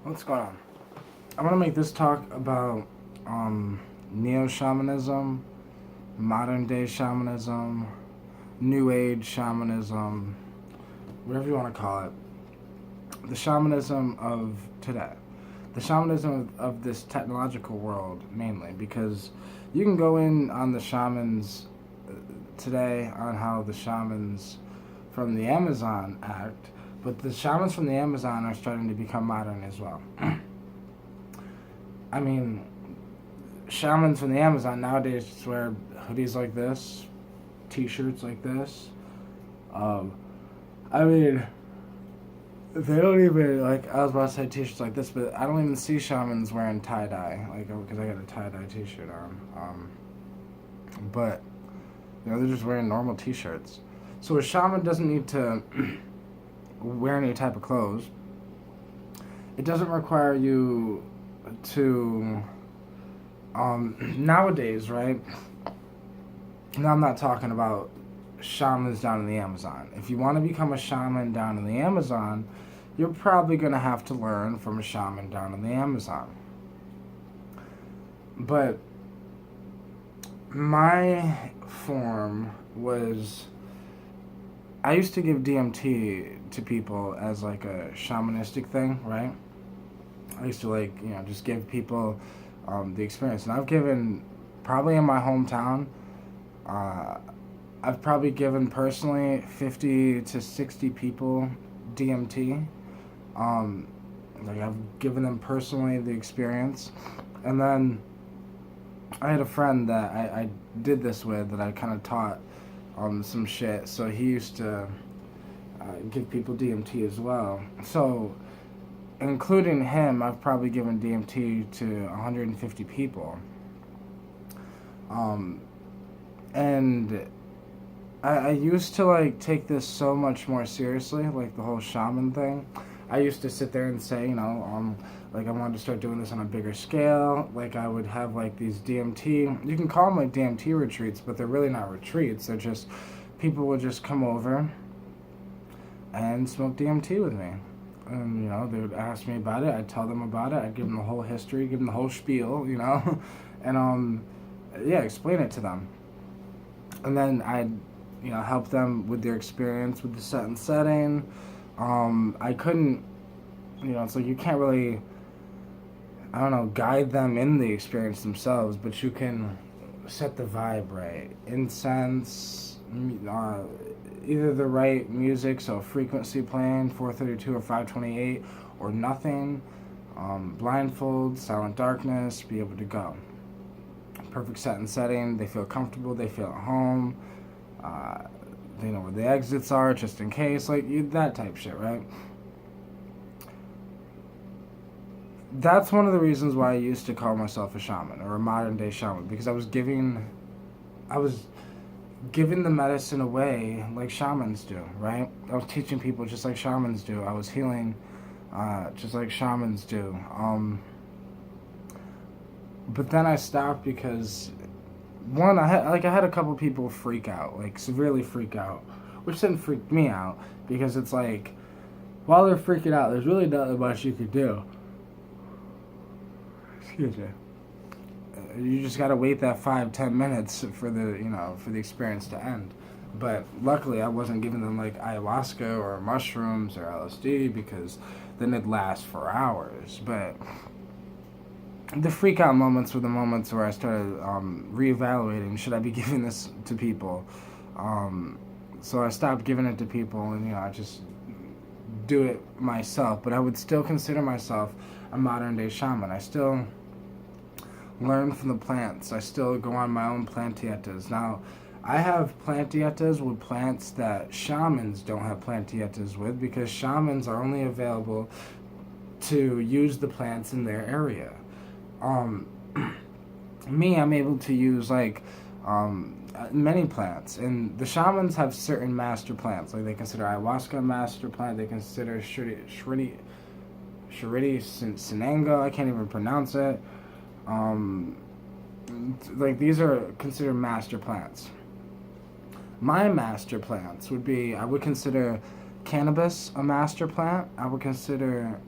What's going on? I want to make this talk about neo-shamanism, modern day shamanism, new age shamanism, whatever you want to call it. The shamanism of today. The shamanism of this technological world, mainly, because you can go in on the shamans today on how the shamans from the Amazon act, but the shamans from the Amazon are starting to become modern as well. I mean, shamans from the Amazon nowadays just wear hoodies like this, t-shirts like this. Um, I mean, they don't even, like, I was about to say t-shirts like this, but I don't even see shamans wearing tie-dye, like, because I got a tie-dye t-shirt on. But, they're just wearing normal t-shirts. So a shaman doesn't need to wear any type of clothes. It doesn't require you to nowadays, right? Now I'm not talking about shamans down in the Amazon. If you want to become a shaman down in the Amazon, you're probably going to have to learn from a shaman down in the Amazon. But my form was, I used to give DMT to people as like a shamanistic thing, right? I used to just give people the experience. And I've given, probably in my hometown, I've probably given personally 50 to 60 people DMT. I've given them personally the experience. And then I had a friend that I did this with, that I kind of taught some shit. So he used to give people DMT as well. So, including him, I've probably given DMT to 150 people. And I used to take this so much more seriously, like the whole shaman thing. I used to sit there and say, I wanted to start doing this on a bigger scale. Like I would have these DMT, you can call them DMT retreats, but they're really not retreats. They're just, people would just come over and smoke DMT with me. And, they would ask me about it. I'd tell them about it. I'd give them the whole history, give them the whole spiel, and, explain it to them. And then I'd, help them with their experience with the set and setting. I couldn't, it's like you can't really, guide them in the experience themselves, but you can set the vibe right. Incense, either the right music, so frequency playing, 432 or 528, or nothing, blindfold, silent darkness, be able to go. Perfect set and setting, they feel comfortable, they feel at home, they know where the exits are, just in case, that type shit, right? That's one of the reasons why I used to call myself a shaman, or a modern day shaman, because I was giving the medicine away like shamans do, right? I was teaching people just like shamans do. I was healing just like shamans do. But then I stopped because, one, I had a couple people freak out, severely freak out, which didn't freak me out, because it's while they're freaking out, there's really nothing much you could do. Excuse me. You just gotta wait that 5-10 minutes for the experience to end. But luckily, I wasn't giving them ayahuasca or mushrooms or LSD, because then it'd last for hours. But the freak out moments were the moments where I started reevaluating, should I be giving this to people? So I stopped giving it to people, and I just do it myself. But I would still consider myself a modern day shaman. I still learn from the plants. I still go on my own plant dietas. Now, I have plant dietas with plants that shamans don't have plant dietas with, because shamans are only available to use the plants in their area. Me, I'm able to use many plants, and the shamans have certain master plants. They consider ayahuasca a master plant. They consider Shiridi Sinanga. I can't even pronounce it. These are considered master plants. My master plants would be, I would consider cannabis a master plant. I would consider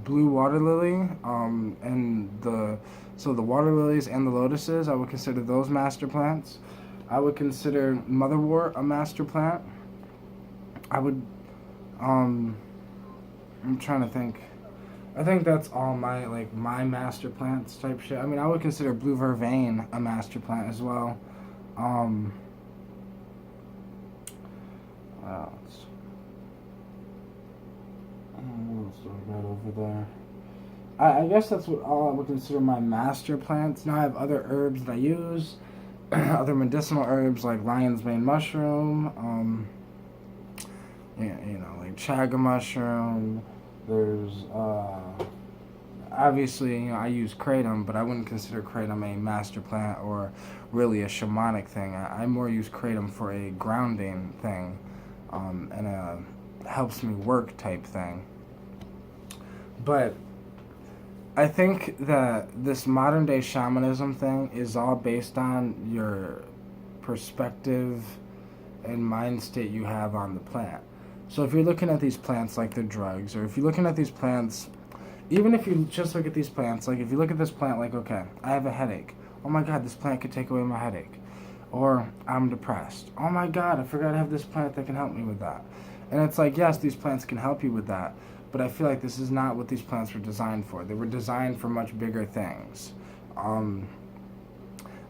blue water lily, and the water lilies and the lotuses, I would consider those master plants. I would consider motherwort a master plant. I would, I'm trying to think. I think that's all my master plants type shit. I mean, I would consider blue vervain a master plant as well. What else? What else do I got over there? I guess that's what all I would consider my master plants. Now I have other herbs that I use, other medicinal herbs like lion's mane mushroom, like chaga mushroom. There's obviously, I use kratom, but I wouldn't consider kratom a master plant or really a shamanic thing. I more use kratom for a grounding thing, and a helps me work type thing. But I think that this modern day shamanism thing is all based on your perspective and mind state you have on the plant. So if you're looking at these plants like they're drugs, or if you're looking at these plants, even if you just look at these plants, like if you look at this plant like, okay, I have a headache. Oh my God, this plant could take away my headache. Or I'm depressed. Oh my God, I forgot I have this plant that can help me with that. And it's like, yes, these plants can help you with that, but I feel like this is not what these plants were designed for. They were designed for much bigger things.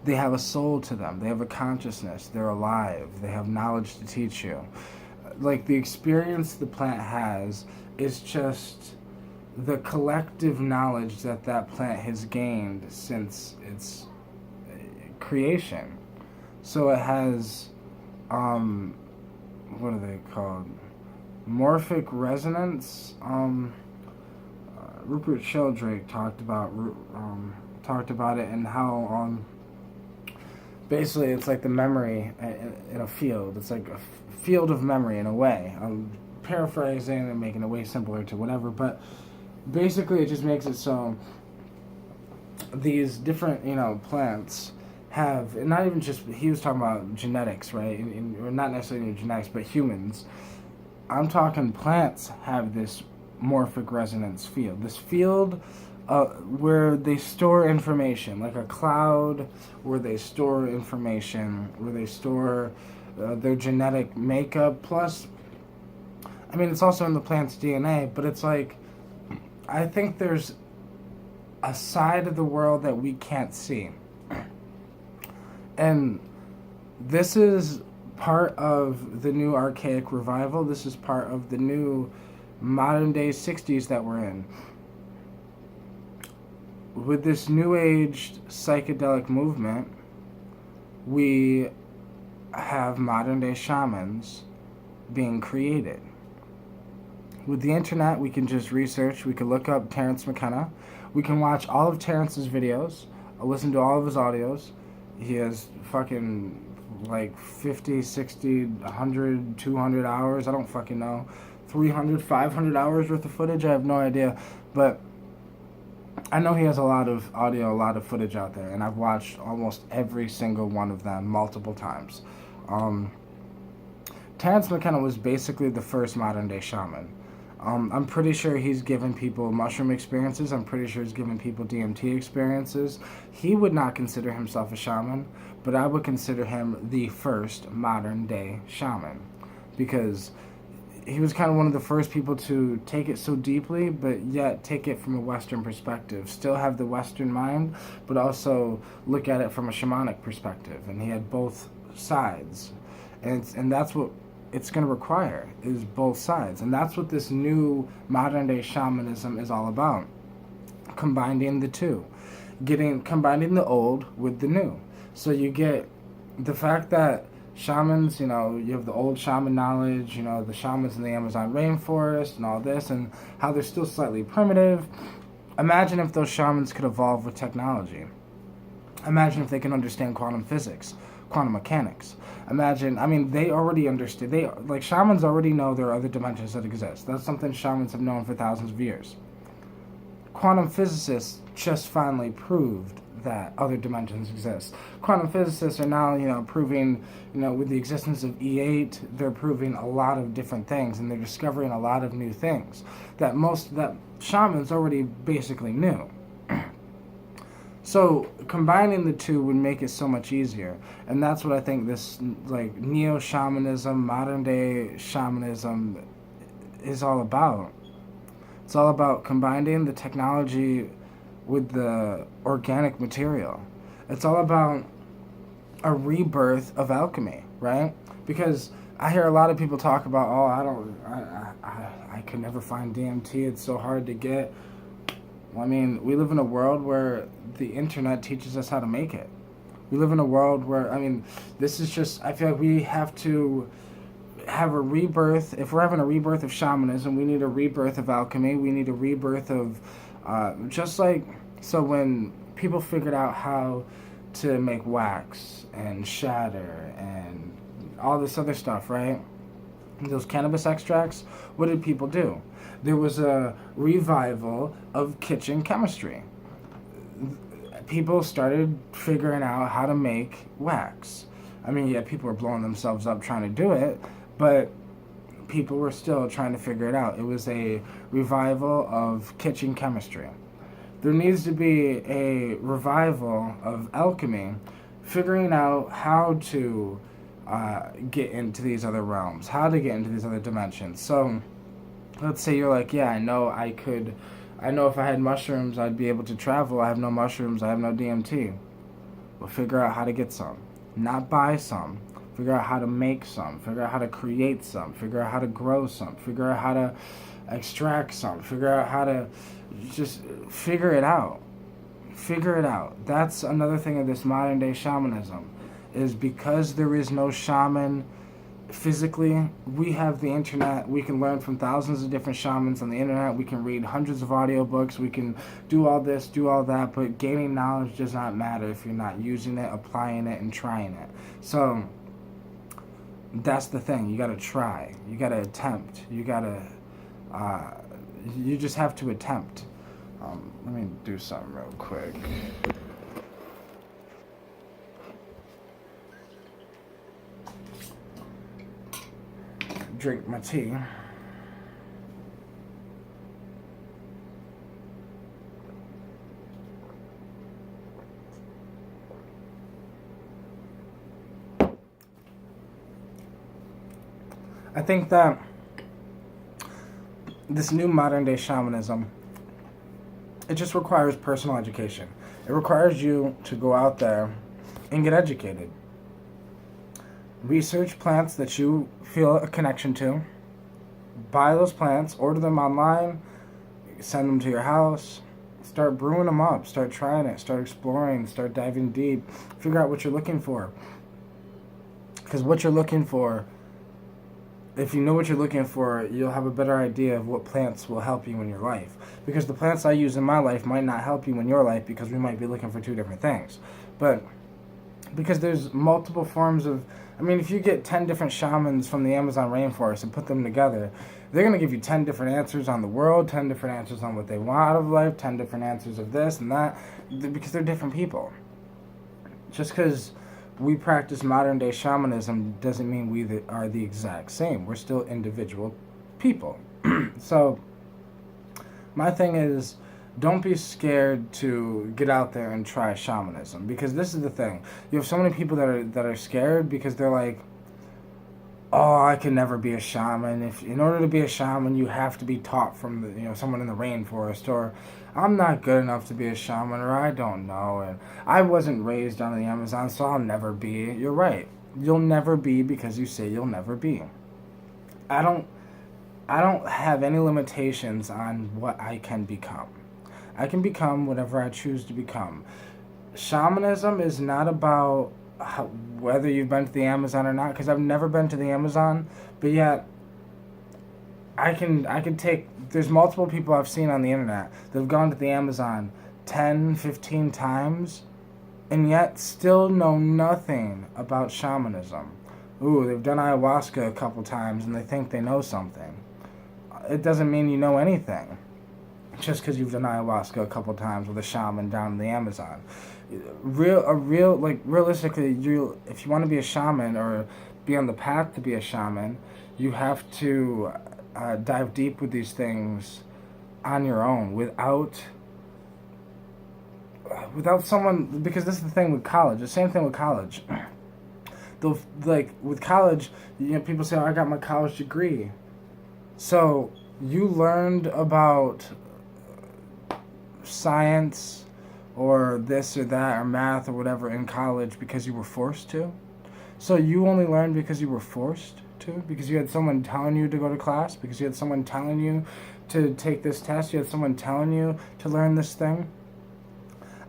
They have a soul to them. They have a consciousness. They're alive. They have knowledge to teach you. Like, the experience the plant has is just the collective knowledge that plant has gained since its creation. So it has, what are they called? Morphic resonance. Rupert Sheldrake talked about it, and how basically it's like the memory in a field. It's like a field of memory in a way. I'm paraphrasing and making it way simpler to whatever, but basically it just makes it so these different plants have, not even just, he was talking about genetics, right? Or not necessarily genetics, but humans. I'm talking plants have this morphic resonance field. This field where they store information, like a cloud, where they store information, where they store their genetic makeup. Plus, I mean, it's also in the plant's DNA, but it's like, I think there's a side of the world that we can't see. And this is part of the new archaic revival. This is part of the new modern day 60s that we're in. With this new age psychedelic movement, we have modern day shamans being created. With the internet, we can just research. We can look up Terrence McKenna. We can watch all of Terrence's videos, listen to all of his audios. He has fucking like 50, 60, 100, 200 hours. I don't fucking know. 300, 500 hours worth of footage. I have no idea. But I know he has a lot of audio, a lot of footage out there. And I've watched almost every single one of them multiple times. Terrence McKenna was basically the first modern day shaman. I'm pretty sure he's given people mushroom experiences. I'm pretty sure he's given people DMT experiences. He would not consider himself a shaman, but I would consider him the first modern day shaman, because he was kind of one of the first people to take it so deeply, but yet take it from a Western perspective. Still have the Western mind, but also look at it from a shamanic perspective. And he had both sides. And that's what it's going to require, is both sides. And that's what this new modern day shamanism is all about. Combining the two. Combining the old with the new. So you get the fact that shamans, you have the old shaman knowledge, the shamans in the Amazon rainforest and all this, and how they're still slightly primitive. Imagine if those shamans could evolve with technology. Imagine if they can understand quantum physics, quantum mechanics. Imagine, they already understand. Shamans already know there are other dimensions that exist. That's something shamans have known for thousands of years. quantum physicists just finally proved that other dimensions exist. Quantum physicists are now, proving, with the existence of E8, they're proving a lot of different things, and they're discovering a lot of new things that shamans already basically knew. So combining the two would make it so much easier, and that's what I think this neo-shamanism, modern day shamanism is all about. It's all about combining the technology with the organic material. It's all about a rebirth of alchemy, right? Because I hear a lot of people talk about, I could never find DMT, it's so hard to get. Well, I mean, we live in a world where the internet teaches us how to make it. We live in a world where, this is just, I feel like we have to have a rebirth. If we're having a rebirth of shamanism, we need a rebirth of alchemy. We need a rebirth of, so when people figured out how to make wax and shatter and all this other stuff, right? Those cannabis extracts, what did people do? There was a revival of kitchen chemistry. People started figuring out how to make wax. People were blowing themselves up trying to do it, but people were still trying to figure it out. It was a revival of kitchen chemistry. There needs to be a revival of alchemy, figuring out how to get into these other realms, how to get into these other dimensions. So let's say you're like, yeah, I know if I had mushrooms, I'd be able to travel. I have no mushrooms, I have no DMT. Well, figure out how to get some. Not buy some. Figure out how to make some. Figure out how to create some. Figure out how to grow some. Figure out how to extract some. Figure out how to just figure it out. Figure it out. That's another thing of this modern day shamanism, is because there is no shaman physically, we have the internet. We can learn from thousands of different shamans on the internet. We can read hundreds of audiobooks. We can do all this, do all that, but gaining knowledge does not matter if you're not using it, applying it, and trying it. So that's the thing. You gotta try. You gotta attempt. You just have to attempt. Let me do something real quick. Drink my tea. I think that this new modern day shamanism, it just requires personal education. It requires you to go out there and get educated. Research plants that you feel a connection to. Buy those plants, order them online, send them to your house. Start brewing them up, start trying it, start exploring, start diving deep. Figure out what you're looking for. Because what you're looking for, if you know what you're looking for, you'll have a better idea of what plants will help you in your life. Because the plants I use in my life might not help you in your life, because we might be looking for two different things. But because there's multiple forms of, if you get 10 different shamans from the Amazon rainforest and put them together, they're going to give you 10 different answers on the world, 10 different answers on what they want out of life, 10 different answers of this and that, because they're different people. Just because we practice modern day shamanism doesn't mean we are the exact same. We're still individual people. So my thing is, don't be scared to get out there and try shamanism, because this is the thing. You have so many people that are scared because they're like, oh, I can never be a shaman. If in order to be a shaman, you have to be taught from someone in the rainforest, or I'm not good enough to be a shaman, or I don't know, and I wasn't raised on the Amazon, so I'll never be. You're right. You'll never be because you say you'll never be. I don't have any limitations on what I can become. I can become whatever I choose to become. Shamanism is not about whether you've been to the Amazon or not, because I've never been to the Amazon, but yet I can take, there's multiple people I've seen on the internet that have gone to the Amazon 10, 15 times, and yet still know nothing about shamanism. Ooh, they've done ayahuasca a couple times and they think they know something. It doesn't mean you know anything. just because you've done ayahuasca a couple times with a shaman down in the Amazon. Realistically, if you want to be a shaman or be on the path to be a shaman, you have to dive deep with these things on your own without someone, because this is the thing with college. The same thing with college. With college, people say, "Oh, I got my college degree." So you learned about science or this or that or math or whatever in college because you were forced to. So you only learned because you were forced to, because you had someone telling you to go to class, because you had someone telling you to take this test, you had someone telling you to learn this thing.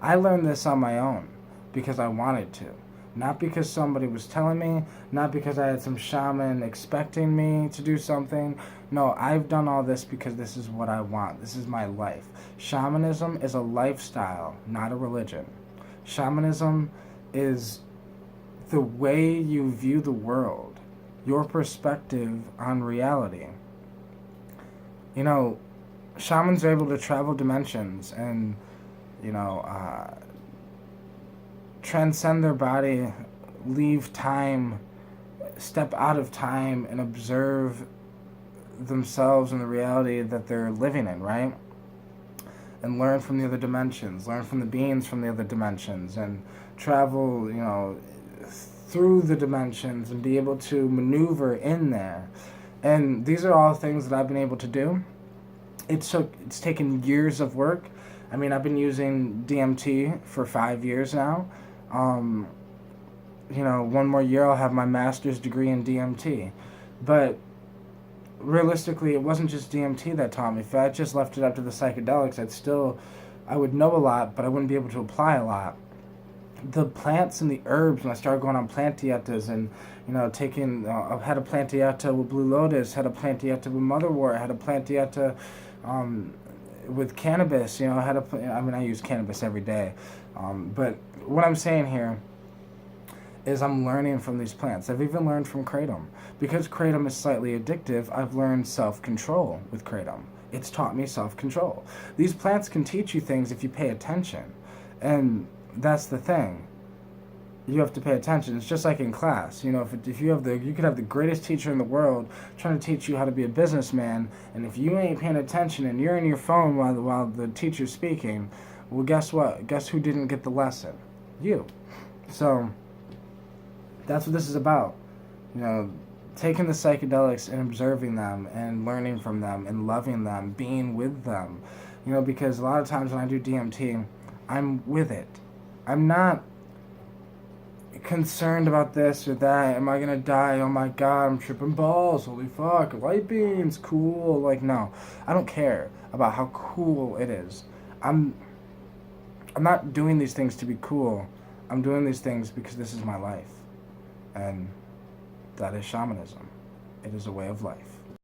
I learned this on my own because I wanted to. Not because somebody was telling me, not because I had some shaman expecting me to do something. No, I've done all this because this is what I want. This is my life. Shamanism is a lifestyle, not a religion. Shamanism is the way you view the world, your perspective on reality. Shamans are able to travel dimensions and, transcend their body, leave time, step out of time, and observe themselves and the reality that they're living in, right? And learn from the other dimensions, learn from the beings from the other dimensions, and travel, through the dimensions and be able to maneuver in there. And these are all things that I've been able to do. It's taken years of work. I mean, I've been using DMT for 5 years now. One more year I'll have my master's degree in DMT. But realistically, it wasn't just DMT that taught me. If I just left it up to the psychedelics, I would know a lot, but I wouldn't be able to apply a lot. The plants and the herbs, when I started going on plant dietas and, I had a plant dieta with Blue Lotus, had a plant dieta with Motherwort, had a plant dieta with cannabis, I use cannabis every day. But what I'm saying here is I'm learning from these plants. I've even learned from Kratom. Because Kratom is slightly addictive, I've learned self-control with Kratom. It's taught me self-control. These plants can teach you things if you pay attention. And that's the thing. You have to pay attention. It's just like in class. If you could have the greatest teacher in the world trying to teach you how to be a businessman, and if you ain't paying attention and you're in your phone while the teacher's speaking, well, guess what? Guess who didn't get the lesson? You. So that's what this is about. Taking the psychedelics and observing them and learning from them and loving them, being with them. Because a lot of times when I do DMT, I'm with it. I'm not concerned about this or that. Am I gonna die? Oh my god, I'm tripping balls. Holy fuck, light beams, cool. No, I don't care about how cool it is. I'm not doing these things to be cool. I'm doing these things because this is my life. And that is shamanism. It is a way of life.